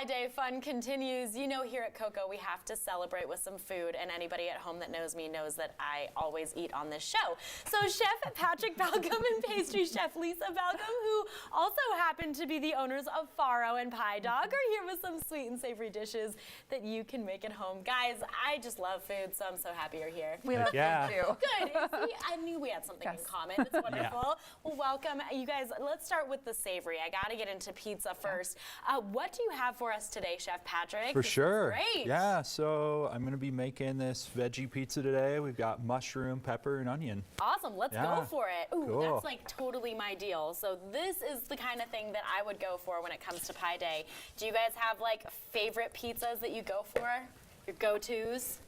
Pie Day fun continues. You know, here at Cocoa, we have to celebrate with some food, and anybody at home that knows me knows that I always eat on this show. So Chef Patrick Balcom and pastry chef Lisa Balcom, who also happen to be the owners of Faro and Pie Dog, are here with some sweet and savory dishes that you can make at home. Guys, I just love food, so I'm so happy you're here. We love food too. Good. See, I knew we had something in common. It's wonderful. Well, welcome. You guys, let's start with the savory. I got to get into pizza first. What do you have for us today, Chef Patrick? For sure. Great. Yeah, so I'm going to be making this veggie pizza today. We've got mushroom, pepper, and onion. Awesome. Let's go for it. Ooh, cool. That's like totally my deal. So this is the kind of thing that I would go for when it comes to Pie Day. Do you guys have like favorite pizzas that you go for? Your go-tos?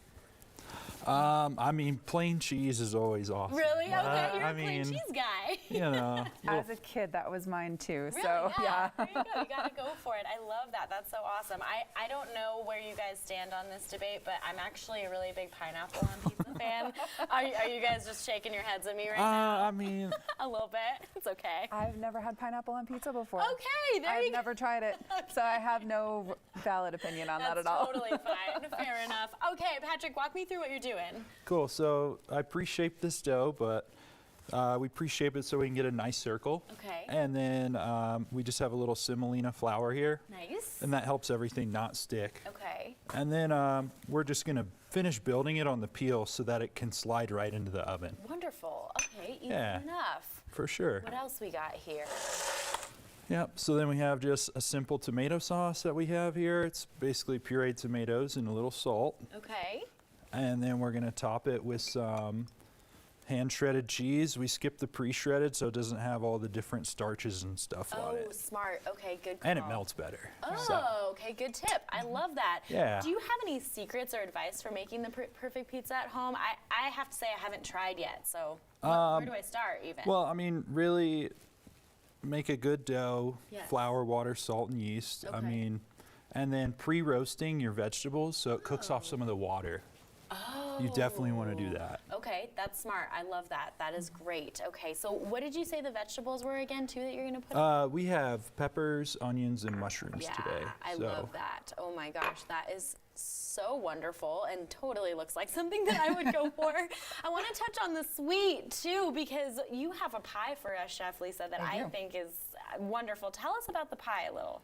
I mean, plain cheese is always awesome. Really? Okay, you're a plain cheese guy. You know. As a kid, that was mine too. Really? So yeah. There you go. You got to go for it. I love that. That's so awesome. I don't know where you guys stand on this debate, but I'm actually a really big pineapple on pizza fan. Are you guys just shaking your heads at me right now? I mean, a little bit. It's okay. I've never had pineapple on pizza before. Okay, there you go. I've never tried it, so I have no valid opinion on that at all. That's totally fine. Fair enough. Okay, Patrick, walk me through what you're doing. cool. So I pre-shaped this dough, but we pre-shape it so we can get a nice circle. Okay. And then we just have a little semolina flour here. Nice. And that helps everything not stick. Okay. And then we're just going to finish building it on the peel so that it can slide right into the oven. Wonderful. Okay, easy Yeah. enough. For sure. What else we got here? Yep, so then we have just a simple tomato sauce that we have here. It's basically pureed tomatoes and a little salt. Okay. And then we're gonna top it with some hand shredded cheese. We skip the pre-shredded so it doesn't have all the different starches and stuff on it. Oh, smart. Okay, good call. And it melts better. Oh, okay, good tip. I love that. Yeah. Do you have any secrets or advice for making the perfect pizza at home? I have to say I haven't tried yet, so where do I start even? Well, I mean, really make a good dough, Yes. flour, water, salt, and yeast. I Okay. mean, and then pre-roasting your vegetables so it cooks off some of the water. Oh. You definitely want to do that. Okay, that's smart. I love that. That is great. Okay, so what did you say the vegetables were again, too, that you're going to put? We have peppers, onions, and mushrooms today. I so. love that. Oh my gosh, that is so wonderful and totally looks like something that I would go for. I want to touch on the sweet too because you have a pie for us, Chef Lisa, that I think is wonderful. Tell us about the pie a little.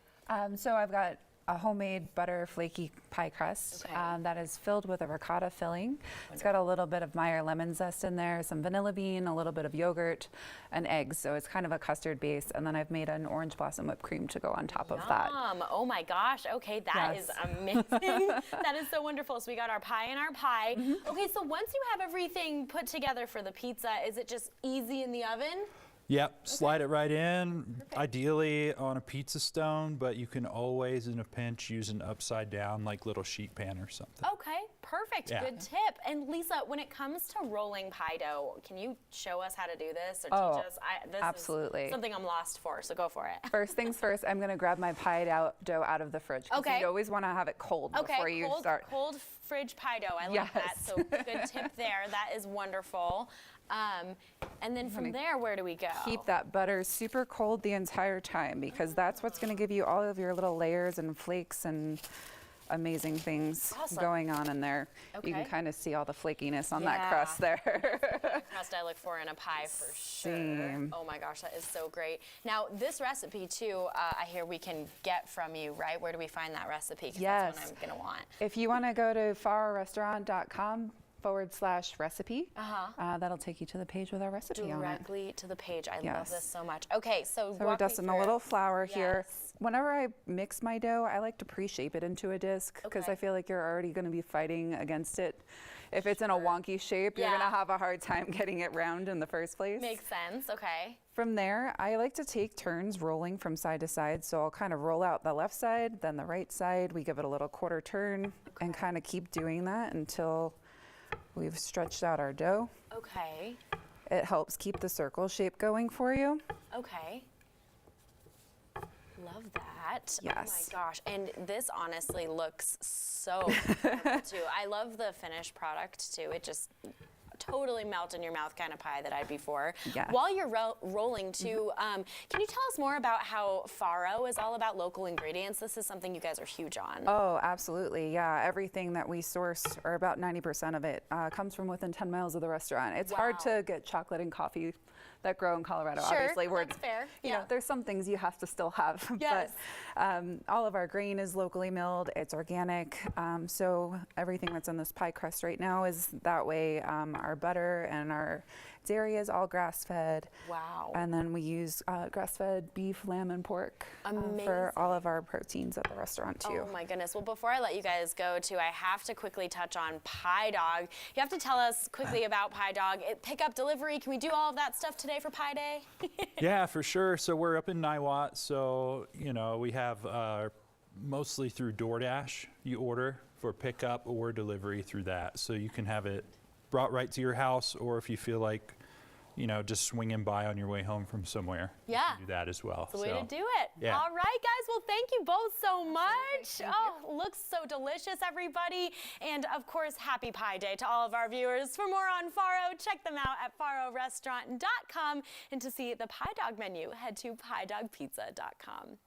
So I've got a homemade butter flaky pie crust that is filled with a ricotta filling. It's got a little bit of Meyer lemon zest in there, some vanilla bean, a little bit of yogurt, and eggs. So it's kind of a custard base. And then I've made an orange blossom whipped cream to go on top of that. Oh my gosh. Okay, that is amazing. That is so wonderful. So we got our pie and our pie. Okay, so once you have everything put together for the pizza, is it just easy in the oven? Yep, slide it right in, ideally on a pizza stone, but you can always, in a pinch, use an upside down, like little sheet pan or something. Okay, perfect. Yeah. Good tip. And Lisa, when it comes to rolling pie dough, can you show us how to do this or teach us? This absolutely. is something I'm lost for, so go for it. First things first, I'm going to grab my pie dough out of the fridge. Okay. You always want to have it cold before you start. Cold fridge pie dough. I love that. So good tip there. That is wonderful. And then from there, where do we go? Keep that butter super cold the entire time because that's what's going to give you all of your little layers and flakes and amazing things going on in there. Okay. You can kind of see all the flakiness on that crust there. Crust I look for in a pie for sure. Same. Oh my gosh, that is so great. Now this recipe too, I hear we can get from you, right? Where do we find that recipe? 'Cause that's what I'm gonna want. If you want to go to farorestaurant.com/recipe. That'll take you to the page with our recipe on it. Directly to the page. I love this so much. Okay, so we're dusting a little flour here. Yes. Whenever I mix my dough, I like to pre-shape it into a disc because I feel like you're already going to be fighting against it. If it's in a wonky shape, you're going to have a hard time getting it round in the first place. Makes sense. Okay. From there, I like to take turns rolling from side to side. So I'll kind of roll out the left side, then the right side. We give it a little quarter turn and kind of keep doing that until we've stretched out our dough. Okay. It helps keep the circle shape going for you. Okay. Love that. Yes. Oh my gosh. And this honestly looks so wonderful too. I love the finished product too. It just totally melt in your mouth kind of pie that I'd be for. Yeah. While you're rolling too, can you tell us more about how Faro is all about local ingredients? This is something you guys are huge on. Oh, absolutely. Yeah, everything that we source, or about 90% of it, comes from within 10 miles of the restaurant. It's hard Wow. to get chocolate and coffee that grow in Colorado. Sure, Obviously, that's fair. You Yeah. know, there's some things you have to still have. Yes. But all of our grain is locally milled. It's organic. So everything that's in this pie crust right now is that way. Our butter and our dairy is all grass-fed. Wow. And then we use grass-fed beef, lamb, and pork Amazing. for all of our proteins at the restaurant too. Oh my goodness. Well, before I let you guys go too, I have to quickly touch on Pie Dog. You have to tell us quickly about Pie Dog. Pickup, delivery, can we do all of that stuff today for Pie Day? Yeah, for sure. So we're up in Niwot, so we have mostly through DoorDash. You order for pickup or delivery through that, so you can have it brought right to your house, or if you feel like just swinging by on your way home from somewhere, you Yeah. can do that as well. The way to do it. Yeah. All right, guys. Well, thank you both so much. Oh, looks so delicious, everybody. And of course, happy Pie Day to all of our viewers. For more on Faro, check them out at farorestaurant.com. And to see the Pie Dog menu, head to piedogpizza.com.